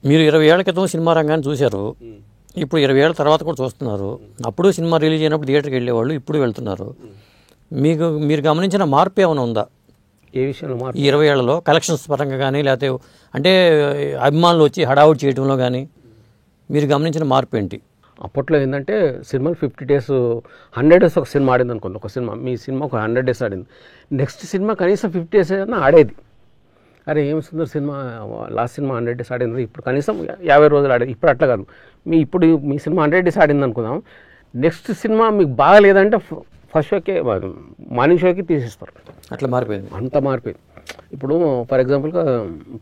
మీరు 20 ఏళ్ల క్రితం సినిమా రంగాన్ని చూశారు, ఇప్పుడు 20 ఏళ్ళ తర్వాత కూడా చూస్తున్నారు. అప్పుడు సినిమా రిలీజ్ అయినప్పుడు థియేటర్కి వెళ్ళేవాళ్ళు, ఇప్పుడు వెళ్తున్నారు. మీరు గమనించిన మార్పు ఏమైనా ఉందా ఏ విషయంలో మార్పు? 20 ఏళ్లలో కలెక్షన్స్ పరంగా కానీ, లేకపోతే అంటే అభిమానులు వచ్చి హడావుడి చేయడంలో కానీ మీరు గమనించిన మార్పు ఏంటి? అప్పట్లో ఏంటంటే సినిమాలు 50 days 100 days ఒక సినిమా ఆడింది అనుకోండి. ఒక సినిమా మీ సినిమా ఒక 100 days ఆడింది, నెక్స్ట్ సినిమా కనీసం 50 days అయినా ఆడేది. అరే ఏం Sundar cinema last cinema 100 days ఆడింది, ఇప్పుడు కనీసం 50 రోజులు ఆడేది. ఇప్పుడు అట్లా కాదు, మీ సినిమా 100 days ఆడింది అనుకుందాం, నెక్స్ట్ సినిమా మీకు బాగా లేదంటే ఫస్ట్ షోకే మార్నింగ్ షోకి తీసేస్తారు. అట్లా మారిపోయింది, అంత మారిపోయింది. ఇప్పుడు ఫర్ ఎగ్జాంపుల్గా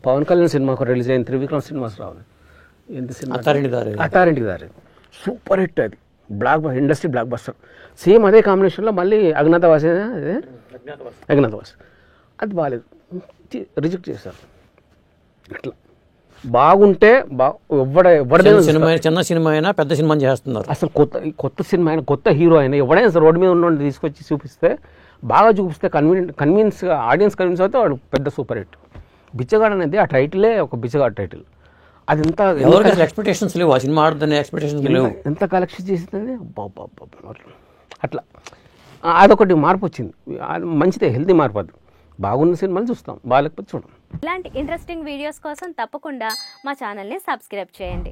పవన్ కళ్యాణ్ సినిమా ఒక రిలీజ్ అయింది, త్రివిక్రమ్ సినిమాస్ రావాలి, ఎంత సినిమా అత్తారింటికి దారి, సూపర్ హిట్ అది, ఇండస్ట్రీ బ్లాక్ బస్టర్. సేమ్ అదే కాంబినేషన్లో మళ్ళీ అజ్ఞాతవాసి అది బాగాలేదు, రిజెక్ట్ చేశారు. అట్లా బాగుంటే చిన్న సినిమా అయినా పెద్ద సినిమా చేస్తున్నారు. అసలు కొత్త సినిమా అయినా కొత్త హీరో అయినా ఎవడైనా రోడ్డు మీద ఉన్న తీసుకొచ్చి చూపిస్తే, బాగా చూపిస్తే కన్విన్స్గా ఆడియన్స్ కన్విన్స్ అవుతే వాడు పెద్ద సూపర్ హిట్. బిచ్చగాడు అనేది ఆ టైటిలే ఒక బిచ్చగాడు టైటిల్. అది ఎంత ఎక్స్పెక్టేషన్స్ లేవు, ఆ సినిమా ఆడుతున్న ఎక్స్పెక్టేషన్స్ లేవు, ఎంత కలెక్షన్ చేసింది అట్లా. అదొకటి మార్పు వచ్చింది, మంచిదే, హెల్తీ మార్పు. అది బాగున్న సినిమాలు చూస్తాం, బాగాలేకపోతే చూడం. ఇలాంటి ఇంట్రెస్టింగ్ వీడియోస్ కోసం తప్పకుండా మా ఛానల్ని సబ్స్క్రైబ్ చేయండి.